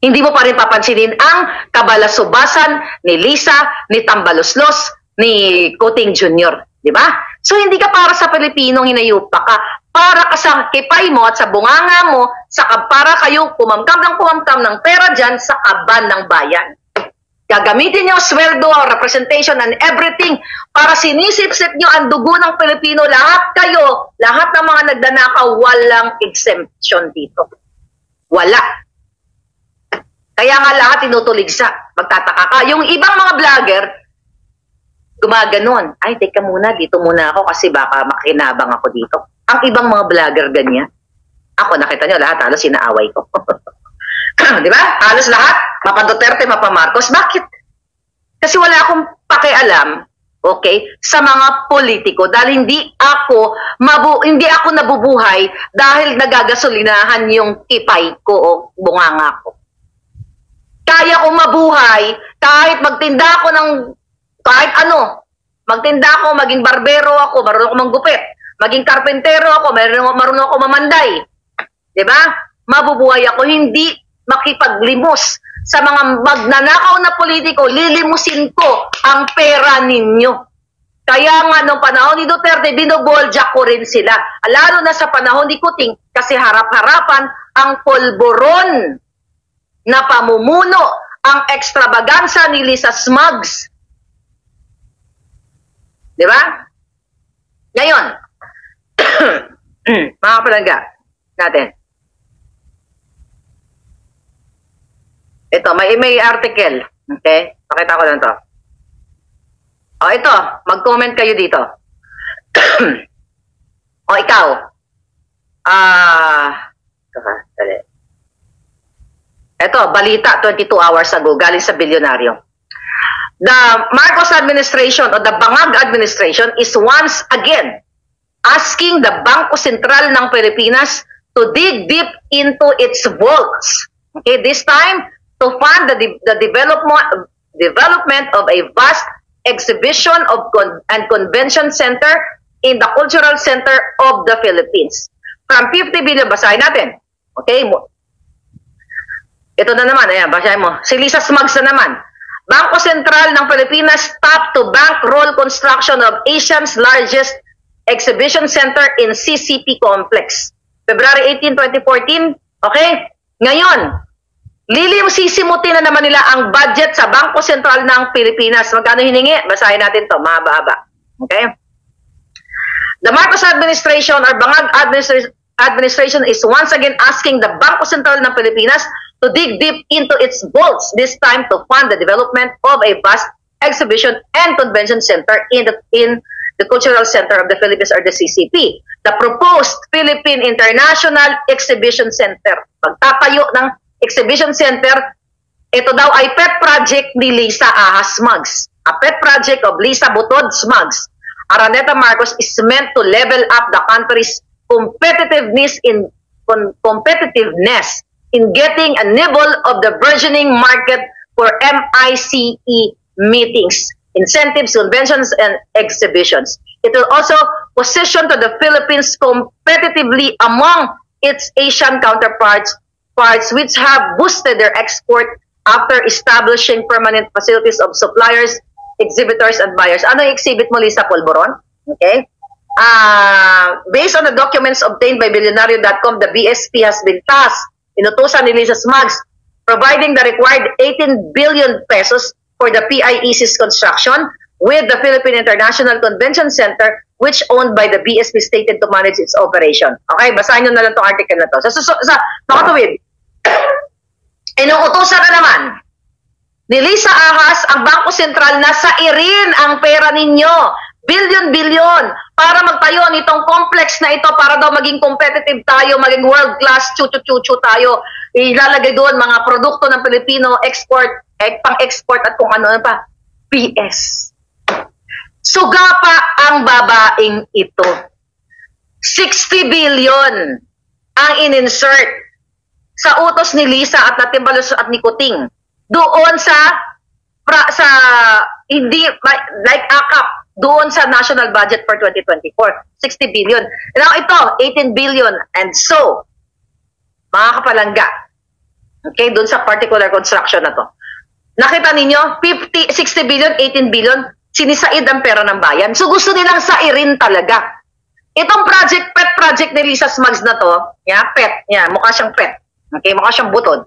Hindi mo pa rin papansinin ang kabalasubasan ni Lisa, ni Tambaloslos, ni Kuting Jr., di ba? So, hindi ka para sa Pilipinong hinayupa ka, para ka sa kipay mo at sa bunganga mo, para kayo kumamkam ng pera dyan sa kaban ng bayan. Gagamitin nyo sweldo, representation, and everything para sinisip-sip nyo ang dugo ng Pilipino. Lahat kayo, lahat ng mga nagdanakaw, walang exemption dito. Wala. Kaya nga lahat tinutuligsa. Magtataka ka. Yung ibang mga vlogger, gumaganon. Ay, teka muna, dito muna ako kasi baka makinabang ako dito. Ang ibang mga vlogger ganyan. Ako, nakita nyo, lahat halos inaaway ko. Di ba? Halos lahat, Mapa Duterte, Mapa Marcos. Bakit? Kasi wala akong pakialam, okay, sa mga politiko dahil hindi ako nabubuhay dahil nagagasolinahan yung kipay ko o bunganga ko. Kaya kong mabuhay kahit magtinda ako ng kahit ano. Magtinda ako, maging barbero ako, marunong ako manggupit. Maging karpentero ako, marunong ako mamanday. Diba? Mabubuhay ako, hindi makipaglimos sa mga magnanakaw na politiko, lilimusin ko ang pera ninyo. Kaya nga, noong panahon ni Duterte, binobolja ko rin sila. Lalo na sa panahon ni Kuting, kasi harap-harapan ang polboron na pamumuno, ang extravaganza ni Lisa Smugs. Diba? Ngayon, mga palangga natin. Ito, may article. Okay? Pakita ko lang to. O, ito. Mag-comment kayo dito. O, ikaw. Ito, balita 22 hours ago, galing sa bilyonaryo. The Marcos administration or the Bangag administration is once again asking the Bangko Sentral ng Pilipinas to dig deep into its vaults. Okay, this time to fund the development of a vast exhibition and convention center in the cultural center of the Philippines. From 50 billion, basahin natin. Okay? Ito na naman, ayan, basahin mo. Si Lisa Smugs na naman. Bangko Sentral ng Pilipinas top to bankroll construction of Asia's largest exhibition center in CCP Complex. February 18, 2014. Okay? Ngayon, sisimutin na naman nila ang budget sa Bangko Sentral ng Pilipinas. Magkano hiningi? Basahin natin to, mahaba-haba. Okay? The Marcos administration or Bangag administration is once again asking the Bangko Sentral ng Pilipinas to dig deep into its vaults, this time to fund the development of a vast exhibition and convention center in the Cultural Center of the Philippines or the CCP. The proposed Philippine International Exhibition Center. Pagtatayo ng exhibition center, ito daw ay pet project ni Lisa Ahas Smugs. A pet project of Lisa Butod Smugs. Araneta Marcos is meant to level up the country's competitiveness in competitiveness in getting a nibble of the burgeoning market for MICE meetings, incentives, conventions, and exhibitions. It will also position to the Philippines competitively among its Asian counterparts which have boosted their export after establishing permanent facilities of suppliers, exhibitors, and buyers. Ano yung exhibit mo, Lisa Polvoron? Okay. Based on the documents obtained by Billionario.com, the BSP has been tasked, inutusan ni Lisa Smugs, providing the required 18 billion pesos for the PIEC's construction with the Philippine International Convention Center, which owned by the BSP, stated to manage its operation. Okay, basahin nyo na lang itong article na to. Sa makatuwid, inuutosan na naman ni Lisa Ahas ang Bangko Sentral na sairin ang pera ninyo, billion-billion, para magtayo nitong complex na ito para daw maging competitive tayo, maging world-class, chuchu-chuchu tayo. Ilalagay doon mga produkto ng Pilipino, export, pang-export at kung ano pa. PS. Suga pa ang babaeng ito. 60 billion ang in-insert sa utos ni Lisa at na Timbalos at ni Kuting doon sa hindi like AKAP doon sa national budget for 2024, 60 billion. Now ito, 18 billion. And so, mga kapalangga, okay, doon sa particular construction na to. Nakita ninyo, 60 billion, 18 billion, sinisaid ang pera ng bayan. So gusto nilang sairin talaga. Itong pet project ni Lisa Smugs na to, pet, mukha siyang pet. Okay, mukha siyang butod.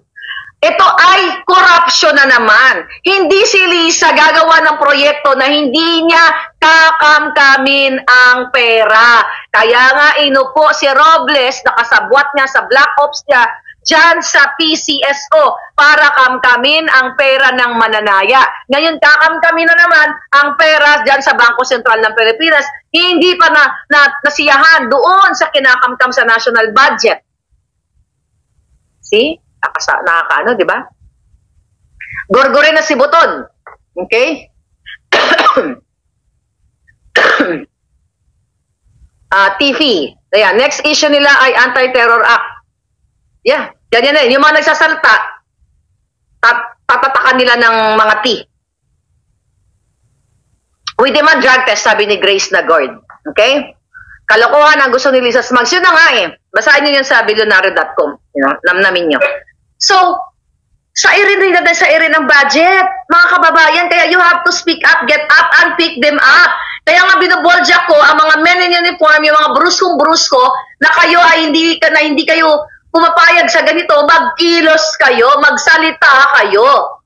Ito ay corruption na naman. Hindi si Lisa gagawa ng proyekto na hindi niya kakamkamin ang pera. Kaya nga inupo si Robles, nakasabwat niya sa Black Ops niya, dyan sa PCSO para kamkamin ang pera ng mananaya. Ngayon, kakamkamin na naman ang pera dyan sa Bangko Sentral ng Pilipinas. Hindi pa nasiyahan doon sa kinakamkam sa national budget. See? Nakakaano, di ba? Gorgore na si Buton. Okay? TV. Ayan, next issue nila ay Anti-Terror Act. Yeah, ganyan na. Yung mga nagsasalta, tatatakan nila ng mga T. We demand drug test, sabi ni Grace Nagord. Okay? Kalokohan ang gusto ni Lisa Smugs. Yun na nga eh. Basahin nyo yun sa Billionario.com. Namnamin nyo. So, sairin rin natin sairin ang budget. Mga kababayan, kaya you have to speak up, get up, and pick them up. Kaya nga binubolja ko ang mga men in uniform, yung mga bruskong-brusko, na kayo ay hindi kayo pumapayag sa ganito, magkilos kayo, magsalita kayo.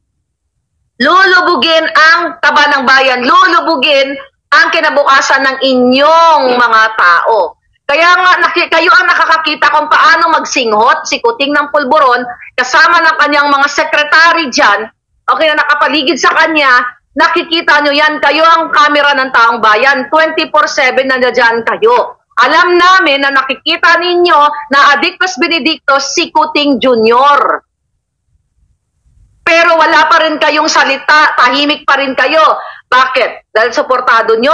Lulubugin ang taba ng bayan, lulubugin ang kinabukasan ng inyong mga tao. Kaya nga, kayo ang nakakakita kung paano magsinghot si Kuting ng Pulburon kasama ng kanyang mga sekretary dyan, okay, na nakapaligid sa kanya, nakikita nyo yan, kayo ang kamera ng taong bayan, 24/7 nandiyan kayo. Alam namin na nakikita ninyo na Adictus Benedictus si Kuting Jr. Pero wala pa rin kayong salita, tahimik pa rin kayo. Bakit? Dahil suportado nyo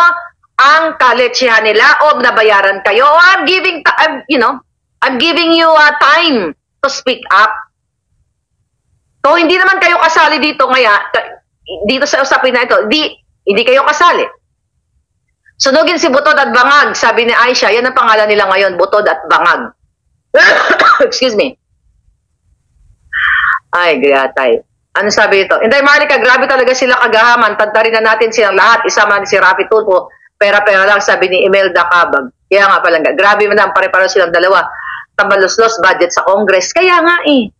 ang kaletsihan nila o nabayaran kayo. O I'm giving you time to speak up. So hindi naman kayo kasali dito dito sa usapin na ito. Hindi kayo kasali. Sunugin si Butod at Bangag, sabi ni Aisha, yan ang pangalan nila ngayon, Butod at Bangag. Excuse me. Ay, gayatay. Ano sabi ito? Inday Marlica, grabe talaga sila kagahaman. Tantarin na natin silang lahat. Isama si Rafi Tulfo. Pera-pera lang, sabi ni Imelda Cabag. Kaya nga pala, grabe mo na, pare-pare silang dalawa. Tambalos-los budget sa Congress. Kaya nga eh.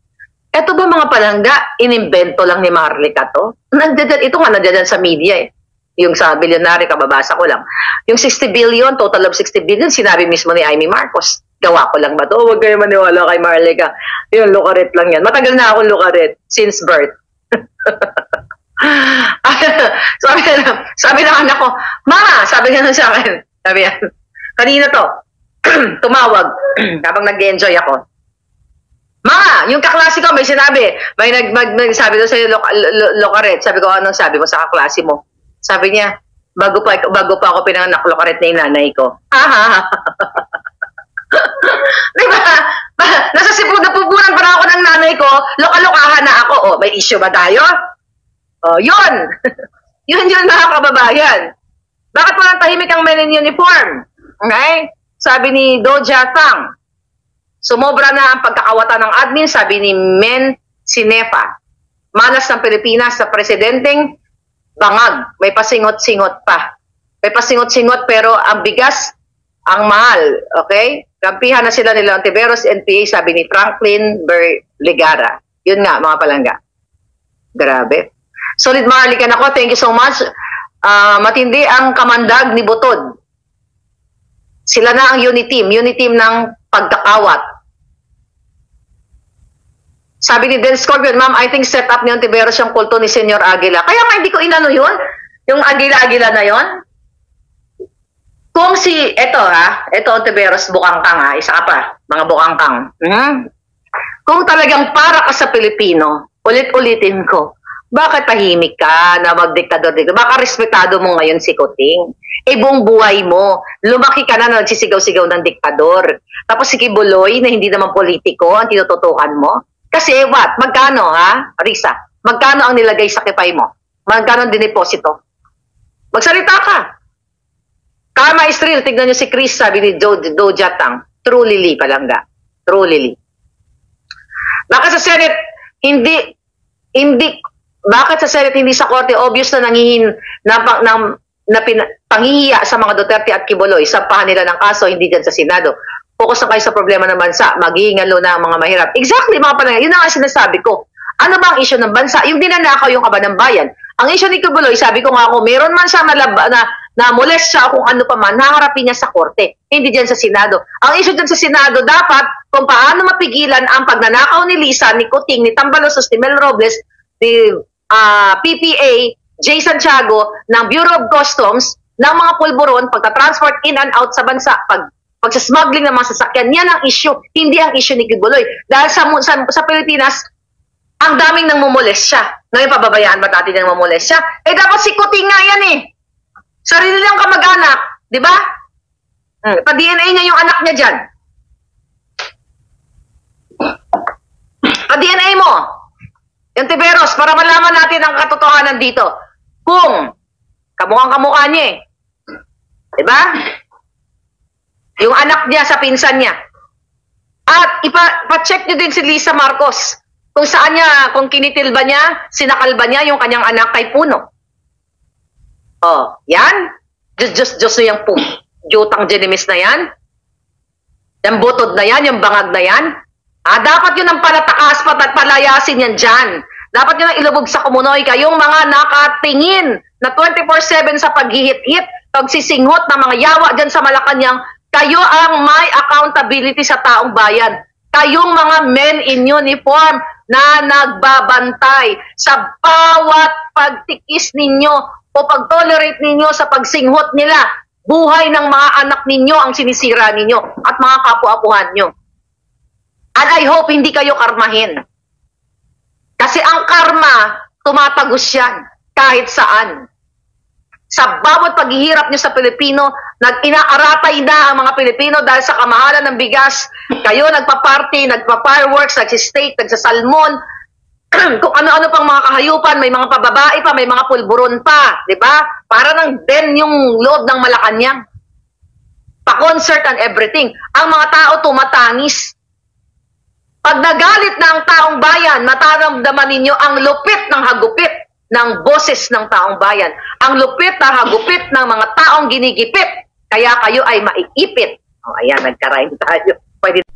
Eto ba mga palangga, inimbento lang ni Marlica to? Ito nga nandiyan sa media eh. Yung sa Billionaire, kababasa ko lang. Yung 60 billion, total of 60 billion, sinabi mismo ni Amy Marcos. Gawa ko lang ba to? Huwag kayo maniwala kay Marlica. Yung lukaret lang yan. Matagal na akong lukaret since birth. sabi na anak ko, Ma, sabi nga sa akin, sabi yan, kanina to, tumawag, habang nag-enjoy ako. Ma, yung kaklase ko, may sinabi, may nagsabi doon sa Locaret, sabi ko, anong sabi mo sa kaklase mo? Sabi niya, bago pa ako pinanganak, Locaret na yung nanay ko. Diba? issue ba tayo? Oh, yun. Yun mga kababayan. Bakit walang tahimik ang men in uniform? Okay? Sabi ni Doja Tang, sumobra na ang pagkakawatan ng admin, sabi ni Men Sinepa. Malas ng Pilipinas sa presidenteng bangag. May pasingot-singot pa. May pasingot-singot pero ang bigas, ang mahal. Okay? Kampihan na sila ni Ontiveros, NPA, sabi ni Franklin Berligara. Yun nga, mga palangga. Grabe. Solid Marlican ako. Thank you so much. Matindi ang kamandag ni Butod. Sila na ang unit team ng pagkakawat. Sabi ni Den Scorpion, ma'am, I think set up ni Ontiveros yung kulto ni Senyor Aguila. Kaya nga hindi ko inano yun, yung Aguila na yun. Kung eto Ontiveros, bukangkang ha, isa ka pa, mga bukangkang. Kung talagang para ka sa Pilipino, ulit-ulitin ko, bakit tahimik ka na magdiktador dito? Baka respetado mo ngayon si Kuting. Buong buhay mo, lumaki ka na nagsisigaw-sigaw ng diktador. Tapos si Kibuloy na hindi naman politiko, ang tinututukan mo. Kasi what? Magkano ha, Risa? Magkano ang nilagay sa kipay mo? Magkano ang dineposito? Magsalita ka. Karma is real. Tignan nyo si Chris, sabi ni Doja Tang. Truly Lee, palangga. Truly Lee. Bakit sa Senate, bakit sa Senate hindi sa Korte obvious na panghihiya sa mga Duterte at Kibuloy, sampahan nila ng kaso, hindi dyan sa Senado. Focus na kayo sa problema ng bansa, maghihingalo na ang mga mahirap. Exactly, mga palangga. Yun na nga sinasabi ko. Ano ba ang issue ng bansa? Yung dinanakaw yung kaba ng bayan. Ang issue ni Kibuloy, sabi ko nga ako, meron man siya na molest siya kung ano pa man, naharapin niya sa Korte. Hindi dyan sa Senado. Ang issue dyan sa Senado, dapat kung paano mapigilan ang pagnanakaw ni Lisa, ni Kuting, ni Tambalosos, ni Mel Robles, ni PPA, Jay Santiago, ng Bureau of Customs, ng mga pulburon, pagka-transport in and out sa bansa, pag-smuggling ng mga sasakyan, yan ang issue, hindi ang issue ni Kibuloy. Dahil sa Pilipinas, ang daming nang mumules siya. Ngayon, pababayaan ba natin nang mumules siya? Dapat si Kuting nga yan eh. Sarili lang kamag-anak, di ba? Pa-DNA niya yung anak niya dyan. Pa-DNA mo. Yung Tiveros, para malaman natin ang katotohanan dito. Kung kamukhang-kamukha niya eh. Di ba? Yung anak niya sa pinsan niya. At ipa-check nyo din si Lisa Marcos. Kung saan niya, kung kinitil ba niya, sinakal ba niya yung kanyang anak kay Puno. Oh, yan. Diyos na yung jutang Genemis na yan. Yung butod na yan, yung bangag na yan. Dapat yun ang palatakas at palayasin yan dyan. Dapat yun ang ilubog sa kumunoy. Kayong mga nakatingin na 24/7 sa paghihit-hit, pagsisinghot ng mga yawa dyan sa Malacanang, kayo ang may accountability sa taong bayan. Kayong mga men in uniform na nagbabantay sa bawat pagtikis ninyo o pag-tolerate ninyo sa pagsinghot nila. Buhay ng mga anak ninyo ang sinisira ninyo at mga kapwa-apuhan nyo. And I hope hindi kayo karmahin. Kasi ang karma, tumatagos yan kahit saan. Sa bawat paghihirap nyo sa Pilipino, inaaratay na ang mga Pilipino dahil sa kamahalan ng bigas. Kayo nagpa-party, nagpa-fireworks, nagsisteak, nagsasalmon, kung ano-ano pang mga kahayupan, may mga pababae pa, may mga pulburon pa, di ba? Para nang den yung loob ng Malacanang. Pa-concert and everything. Ang mga tao tumatangis. Pag nagalit na ang taong bayan, mataramdaman ninyo ang lupit ng hagupit ng boses ng taong bayan. Ang lupit na hagupit ng mga taong ginigipit. Kaya kayo ay maiipit. Ayan, nagka-rhyme tayo. Pwede